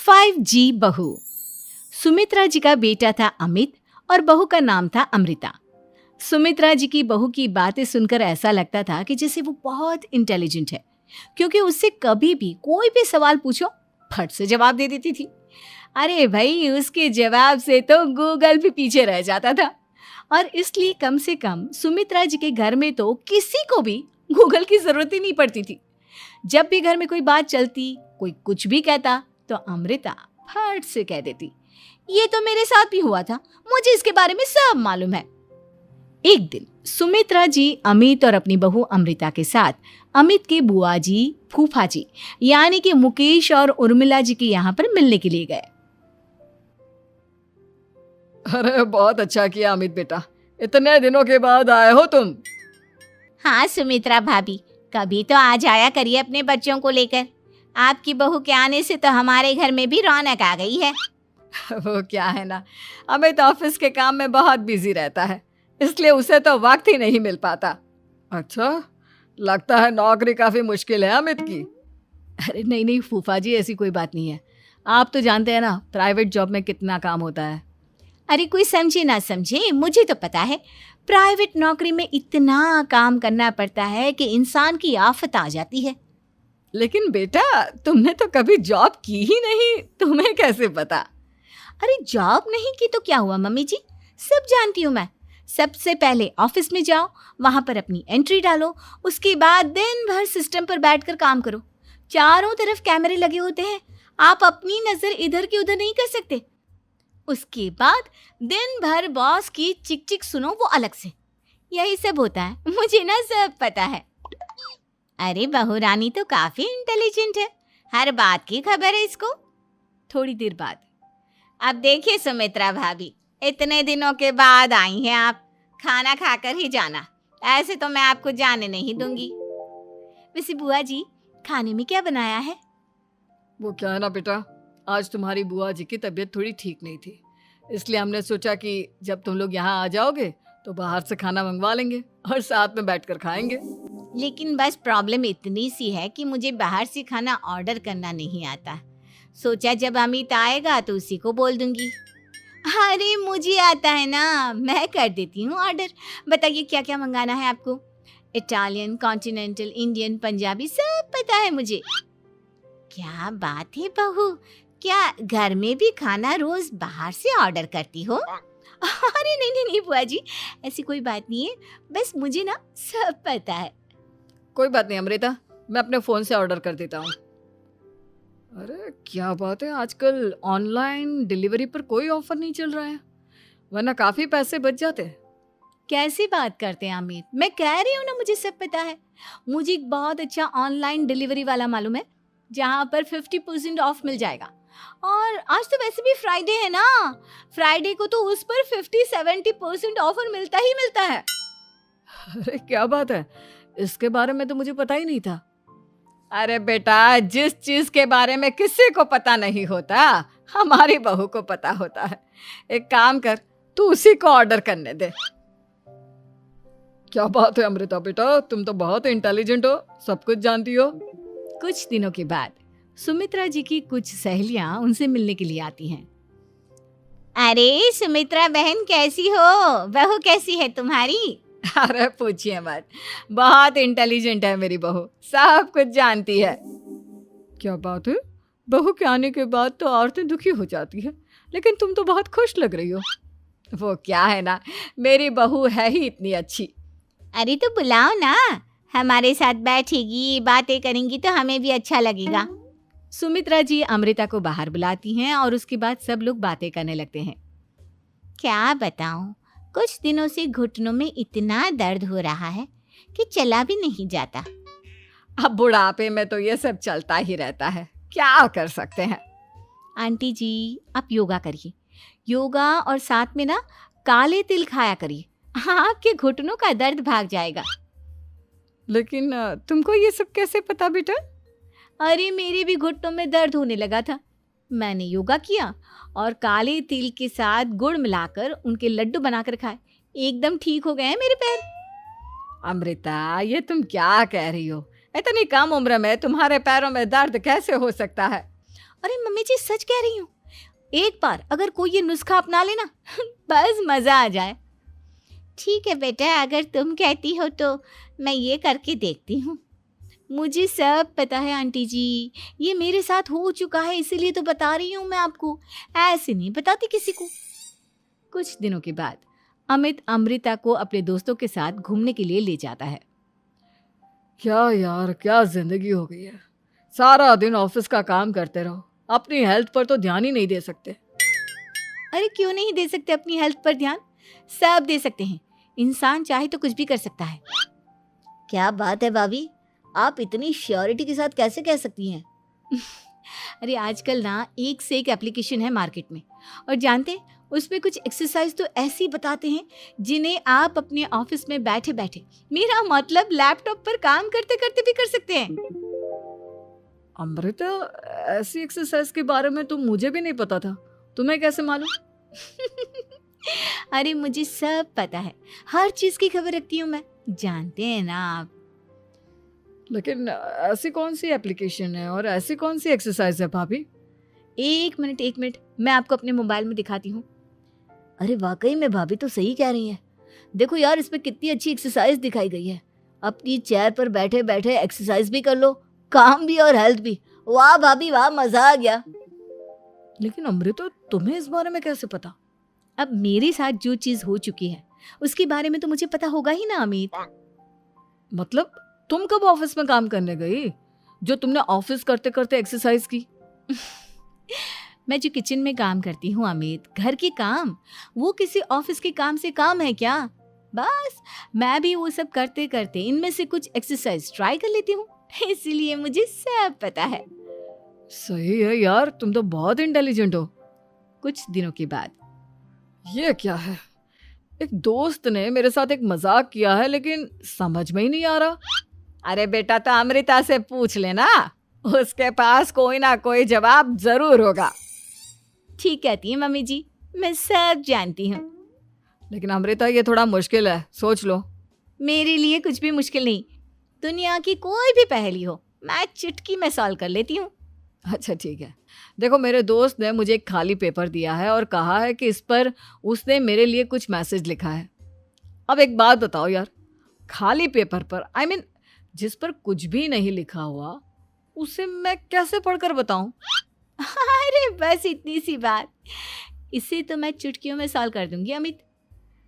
5G बहू। सुमित्रा जी का बेटा था अमित और बहू का नाम था अमृता। सुमित्रा जी की बहू की बातें सुनकर ऐसा लगता था कि जैसे वो बहुत इंटेलिजेंट है, क्योंकि उससे कभी भी कोई भी सवाल पूछो फट से जवाब दे देती थी। अरे भाई, उसके जवाब से तो गूगल भी पीछे रह जाता था। और इसलिए कम से कम सुमित्रा जी के घर में तो किसी को भी गूगल की जरूरत ही नहीं पड़ती थी। जब भी घर में कोई बात चलती, कोई कुछ भी कहता, तो अमृता फट से कह देती, ये तो मेरे साथ भी हुआ था, मुझे इसके बारे में सब मालूम है। एक दिन सुमित्रा जी अमित और अपनी बहू अमृता के साथ अमित के बुआ जी, फूफा जी यानी कि मुकेश और उर्मिला जी के यहाँ पर मिलने के लिए गए। अरे बहुत अच्छा किया अमित बेटा, इतने दिनों के बाद आए हो तुम। हाँ सुमित्रा भाभी, कभी तो आ जाया करिए अपने बच्चों को लेकर। आपकी बहू के आने से तो हमारे घर में भी रौनक आ गई है। वो क्या है ना, अमित ऑफिस के काम में बहुत बिजी रहता है, इसलिए उसे तो वक्त ही नहीं मिल पाता। अच्छा, लगता है नौकरी काफी मुश्किल है अमित की। अरे नहीं नहीं फूफा जी, ऐसी कोई बात नहीं है। आप तो जानते हैं ना प्राइवेट जॉब में कितना काम होता है। अरे कोई समझे ना समझे, मुझे तो पता है प्राइवेट नौकरी में इतना काम करना पड़ता है कि इंसान की आफत आ जाती है। लेकिन बेटा, तुमने तो कभी जॉब की ही नहीं, तुम्हें कैसे पता? अरे जॉब नहीं की तो क्या हुआ मम्मी जी, सब जानती हूँ मैं। सबसे पहले ऑफिस में जाओ, वहां पर अपनी एंट्री डालो, उसके बाद दिन भर सिस्टम पर बैठकर काम करो। चारों तरफ कैमरे लगे होते हैं, आप अपनी नजर इधर की उधर नहीं कर सकते। उसके बाद दिन भर बॉस की चिक चिक सुनो, वो अलग से। यही सब होता है, मुझे ना सब पता है। अरे बहू रानी तो काफी इंटेलिजेंट है, हर बात की खबर है इसको। थोड़ी देर बाद, अब देखिए सुमित्रा भाभी, इतने दिनों के बाद आई हैं आप, खाना खाकर ही जाना, ऐसे तो मैं आपको जाने नहीं दूंगी। वैसे बुआ जी, खाने में क्या बनाया है? वो क्या है ना बेटा, आज तुम्हारी बुआ जी की तबीयत थोड़ी ठीक नहीं थी, इसलिए हमने सोचा कि जब तुम लोग यहाँ आ जाओगे तो बाहर से खाना मंगवा लेंगे और साथ में बैठकर खाएंगे। लेकिन बस प्रॉब्लम इतनी सी है कि मुझे बाहर से खाना ऑर्डर करना नहीं आता। सोचा जब अमित आएगा तो उसी को बोल दूंगी। अरे मुझे आता है ना, मैं कर देती हूँ ऑर्डर। बताइए क्या क्या मंगाना है आपको? इटालियन, कॉन्टिनेंटल, इंडियन, पंजाबी, सब पता है मुझे। क्या बात है बहू, क्या घर में भी खाना रोज बाहर से ऑर्डर करती हो? अरे नहीं नहीं नहीं बुआ जी, ऐसी कोई बात नहीं है, बस मुझे ना सब पता है। कोई बात नहीं अमृता, मैं अपने फोन से ऑर्डर कर देता हूँ। अरे क्या बात है, आजकल ऑनलाइन डिलीवरी पर कोई ऑफर नहीं चल रहा है, वरना काफी पैसे बच जाते। कैसी बात करते हैं अमित, मैं कह रही हूँ ना मुझे सब पता है। मुझे एक बहुत अच्छा ऑनलाइन डिलीवरी वाला मालूम है, जहाँ पर 50% ऑफ मिल जाएगा। और आज तो वैसे भी फ्राइडे है ना, फ्राइडे को तो उस पर 50-70% ऑफर मिलता ही मिलता है। अरे क्या बात है, इसके बारे में तो मुझे पता ही नहीं था। अरे बेटा, जिस चीज के बारे में किसी को पता नहीं होता, हमारी बहू को पता होता है। एक काम कर, तू उसी को ऑर्डर करने दे। क्या बात है अमृता बेटा, तुम तो बहुत इंटेलिजेंट हो, सब कुछ जानती हो। कुछ दिनों के बाद सुमित्रा जी की कुछ सहेलियां उनसे मिलने के लिए आती हैं। अरे सुमित्रा बहन कैसी हो, बहू कैसी है तुम्हारी? अरे पूछिए मत, बहुत इंटेलिजेंट है मेरी बहू, सब कुछ जानती है। क्या बात है, बहू के आने के बाद तो औरतें दुखी हो जाती है, लेकिन तुम तो बहुत खुश लग रही हो। वो क्या है ना, मेरी बहू है ही इतनी अच्छी। अरे तो बुलाओ ना, हमारे साथ बैठेगी, बातें करेंगी तो हमें भी अच्छा लगेगा। सुमित्रा जी अमृता को बाहर बुलाती हैं और उसके बाद सब लोग बातें करने लगते हैं। क्या बताऊं, कुछ दिनों से घुटनों में इतना दर्द हो रहा है कि चला भी नहीं जाता। अब बुढ़ापे में तो ये सब चलता ही रहता है, क्या कर सकते हैं। आंटी जी, आप योगा करिए, योगा और साथ में ना काले तिल खाया करिए, आपके घुटनों का दर्द भाग जाएगा। लेकिन तुमको ये सब कैसे पता बेटा? अरे मेरे भी घुटनों में दर्द होने लगा था, मैंने योगा किया और काले तिल के साथ गुड़ मिलाकर उनके लड्डू बनाकर खाए, एकदम ठीक हो गए हैं मेरे पैर। अमृता, ये तुम क्या कह रही हो? इतनी कम उम्र में तुम्हारे पैरों में दर्द कैसे हो सकता है? अरे मम्मी जी सच कह रही हूँ, एक बार अगर कोई ये नुस्खा अपना लेना बस मज़ा आ जाए। ठीक है बेटा, अगर तुम कहती हो तो मैं ये करके देखती हूँ। मुझे सब पता है आंटी जी, ये मेरे साथ हो चुका है, इसीलिए तो बता रही हूँ मैं आपको, ऐसे नहीं बताती किसी को। कुछ दिनों के बाद अमित अमृता को अपने दोस्तों के साथ घूमने के लिए ले जाता है। क्या यार, क्या जिंदगी हो गई है। सारा दिन ऑफिस का काम करते रहो, अपनी हेल्थ पर तो ध्यान ही नहीं दे सकते। अरे क्यों नहीं दे सकते अपनी हेल्थ पर ध्यान, सब दे सकते हैं। इंसान चाहे तो कुछ भी कर सकता है। क्या बात है भाभी, आप इतनी श्योरिटी के साथ कैसे कह सकती हैं? अरे आजकल ना एक से एक एप्लीकेशन है मार्केट में, और जानते हैं उसमें कुछ एक्सरसाइज तो ऐसी बताते हैं जिन्हें आप अपने ऑफिस में बैठे बैठे, मेरा मतलब लैपटॉप पर काम करते करते भी कर सकते हैं। अमृता, ऐसी एक्सरसाइज के बारे में तो मुझे भी नहीं पता था, तुम्हें कैसे मालूम? अरे मुझे सब पता है, हर चीज की खबर रखती हूँ मैं, जानते हैं ना आप। लेकिन ऐसी कौन सी एप्लीकेशन है और ऐसी कौन सी एक्सरसाइज है भाभी? एक मिनट, मैं आपको अपने मोबाइल में दिखाती हूँ। अरे वाकई में भाभी तो सही कह रही हैं। देखो यार, इसमें कितनी अच्छी एक्सरसाइज दिखाई गई है। अपनी चेयर पर बैठे बैठे एक्सरसाइज भी कर लो, काम भी और हेल्थ भी। वाह भाभी वाह, मजा आ गया। लेकिन अमृता, तुम्हें इस बारे में कैसे पता? अब मेरे साथ जो चीज हो चुकी है उसके बारे में तो मुझे पता होगा ही ना अमित। मतलब तुम कब ऑफिस में काम करने गई जो तुमने ऑफिस करते करते एक्सरसाइज की? मैं जो किचन में काम करती हूँ अमित, घर के काम, वो किसी ऑफिस के काम से काम है क्या? बस मैं भी वो सब करते करते इनमें से कुछ एक्सरसाइज ट्राई कर लेती हूँ, इसीलिए मुझे सब पता है। सही है यार, तुम तो बहुत इंटेलिजेंट हो। कुछ दिनों के बाद ये क्या है, एक दोस्त ने मेरे साथ एक मजाक किया है लेकिन समझ में ही नहीं आ रहा। अरे बेटा, तो अमृता से पूछ लेना, उसके पास कोई ना कोई जवाब जरूर होगा। ठीक कहती है मम्मी जी, मैं सब जानती हूँ। लेकिन अमृता, ये थोड़ा मुश्किल है, सोच लो। मेरे लिए कुछ भी मुश्किल नहीं, दुनिया की कोई भी पहेली हो मैं चुटकी में सॉल्व कर लेती हूँ। अच्छा ठीक है, देखो मेरे दोस्त ने मुझे एक खाली पेपर दिया है और कहा है कि इस पर उसने मेरे लिए कुछ मैसेज लिखा है। अब एक बात बताओ यार, खाली पेपर पर, आई मीन जिस पर कुछ भी नहीं लिखा हुआ, उसे मैं कैसे पढ़कर बताऊं? अरे बस इतनी सी बात, इसे तो मैं चुटकियों में सॉल्व कर दूंगी अमित।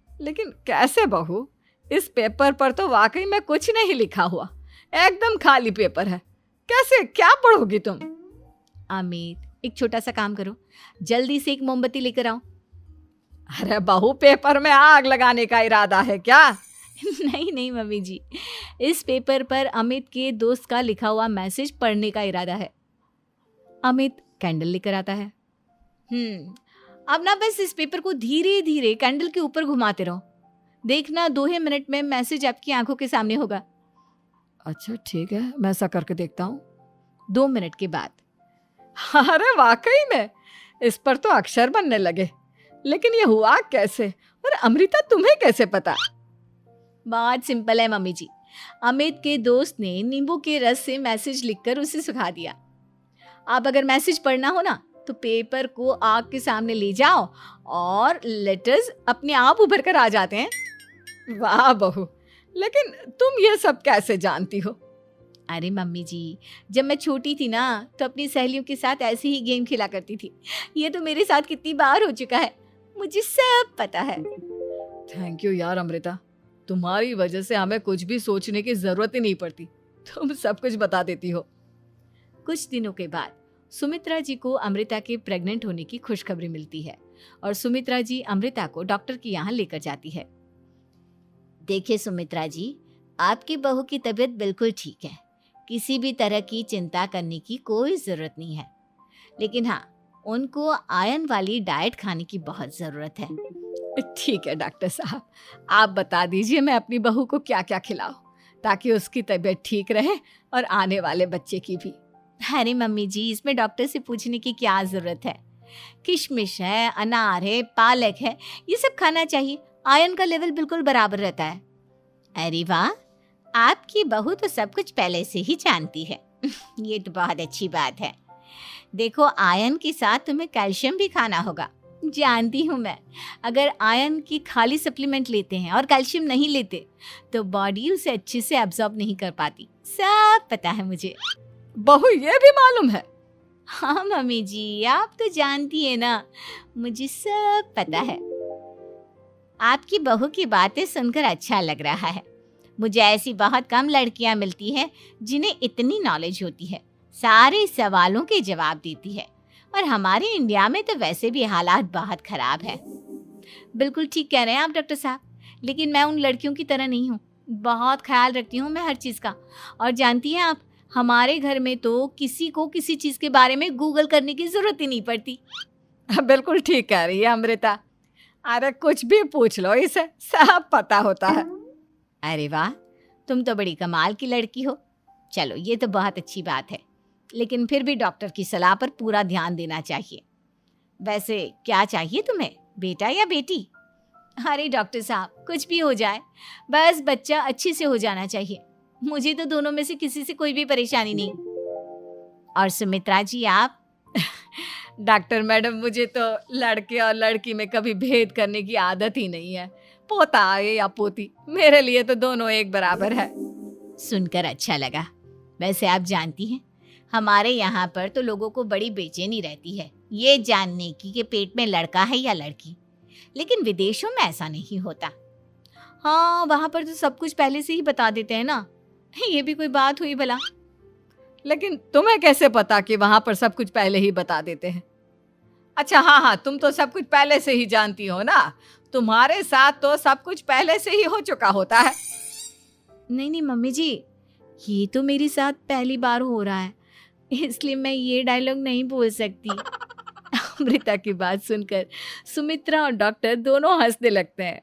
लेकिन कैसे बहू, इस पेपर पर तो वाकई में कुछ नहीं लिखा हुआ, एकदम खाली पेपर है, कैसे, क्या पढ़ोगी तुम? अमित, एक छोटा सा काम करो, जल्दी से एक मोमबत्ती लेकर आओ। अरे बहू, पेपर में आग लगाने का इरादा है क्या? नहीं मम्मी जी, इस पेपर पर अमित के दोस्त का लिखा हुआ मैसेज पढ़ने का इरादा है। अमित कैंडल लेकर आता है। अब ना बस इस पेपर को धीरे धीरे कैंडल के ऊपर घुमाते रहो, देखना 2 ही मिनट में मैसेज आपकी आंखों के सामने होगा। अच्छा ठीक है, मैं ऐसा करके देखता हूँ। 2 मिनट के बाद, अरे वाकई में इस पर तो अक्षर बनने लगे, लेकिन ये हुआ कैसे? और अमृता, तुम्हें कैसे पता? बहुत सिंपल है मम्मी जी, अमित के दोस्त ने नींबू के रस से मैसेज लिखकर उसे सुखा दिया। अब अगर मैसेज पढ़ना हो ना तो पेपर को आग के सामने ले जाओ और लेटर्स अपने आप उभर कर आ जाते हैं। वाह बहू, लेकिन तुम ये सब कैसे जानती हो? अरे मम्मी जी, जब मैं छोटी थी ना तो अपनी सहेलियों के साथ ऐसे ही गेम खेला करती थी। ये तो मेरे साथ कितनी बार हो चुका है, मुझे सब पता है। थैंक यू यार अमृता, तुम्हारी वजह से हमें कुछ भी सोचने की जरूरत ही नहीं पड़ती, तुम सब कुछ बता देती हो। कुछ दिनों के बाद सुमित्रा जी को अमृता के प्रेग्नेंट होने की खुशखबरी मिलती है और सुमित्रा जी अमृता को डॉक्टर के यहाँ लेकर जाती है। देखिए सुमित्रा जी, आपकी बहू की तबीयत बिल्कुल ठीक है, किसी भी तरह की चिंता करने की कोई ज़रूरत नहीं है, लेकिन हाँ, उनको आयरन वाली डाइट खाने की बहुत ज़रूरत है। ठीक है डॉक्टर साहब, आप बता दीजिए मैं अपनी बहू को क्या क्या खिलाऊं ताकि उसकी तबीयत ठीक रहे और आने वाले बच्चे की भी। अरे मम्मी जी, इसमें डॉक्टर से पूछने की क्या ज़रूरत है, किशमिश है, अनार है, पालक है, ये सब खाना चाहिए, आयरन का लेवल बिल्कुल बराबर रहता है। अरे वाह, आपकी बहू तो सब कुछ पहले से ही जानती है। ये तो बहुत अच्छी बात है। देखो, आयरन के साथ तुम्हें कैल्शियम भी खाना होगा। जानती हूँ मैं, अगर आयरन की खाली सप्लीमेंट लेते हैं और कैल्शियम नहीं लेते तो बॉडी उसे अच्छे से एब्जॉर्ब नहीं कर पाती। सब पता है मुझे। बहू ये भी मालूम है? हाँ मम्मी जी, आप तो जानती है ना, मुझे सब पता है। आपकी बहू की बातें सुनकर अच्छा लग रहा है। मुझे ऐसी बहुत कम लड़कियां मिलती हैं जिन्हें इतनी नॉलेज होती है, सारे सवालों के जवाब देती है। और हमारे इंडिया में तो वैसे भी हालात बहुत खराब है। बिल्कुल ठीक कह रहे हैं आप डॉक्टर साहब, लेकिन मैं उन लड़कियों की तरह नहीं हूँ। बहुत ख्याल रखती हूँ मैं हर चीज़ का। और जानती हैं आप, हमारे घर में तो किसी को किसी चीज़ के बारे में गूगल करने की ज़रूरत ही नहीं पड़ती। बिल्कुल ठीक कह रही है अमृता। अरे कुछ भी पूछ लो इसे, सब पता होता है। अरे वाह, तुम तो बड़ी कमाल की लड़की हो। चलो, ये तो बहुत अच्छी बात है, लेकिन फिर भी डॉक्टर की सलाह पर पूरा ध्यान देना चाहिए। वैसे क्या चाहिए तुम्हें, बेटा या बेटी? अरे डॉक्टर साहब, कुछ भी हो जाए, बस बच्चा अच्छे से हो जाना चाहिए। मुझे तो दोनों में से किसी से कोई भी परेशानी नहीं। और सुमित्रा जी, आप? डॉक्टर मैडम, मुझे तो लड़के और लड़की में कभी भेद करने की आदत ही नहीं है। पोता आए या पोती, मेरे लिए तो दोनों एक बराबर है। सुनकर अच्छा लगा। वैसे आप जानती हैं, हमारे यहाँ पर तो लोगों को बड़ी बेचैनी रहती है ये जानने की कि पेट में लड़का है या लड़की, लेकिन विदेशों में ऐसा नहीं होता। हाँ, वहाँ पर तो सब कुछ पहले से ही बता देते हैं ना। ये भी कोई बात हुई भला? लेकिन तुम्हें कैसे पता कि वहां पर सब कुछ पहले ही बता देते हैं? अच्छा हाँ, तुम तो सब कुछ पहले से ही जानती हो ना। तुम्हारे साथ तो सब कुछ पहले से ही हो चुका होता है। नहीं मम्मी जी, ये तो मेरे साथ पहली बार हो रहा है, इसलिए मैं ये डायलॉग नहीं बोल सकती। अमृता की बात सुनकर सुमित्रा और डॉक्टर दोनों हंसने लगते हैं।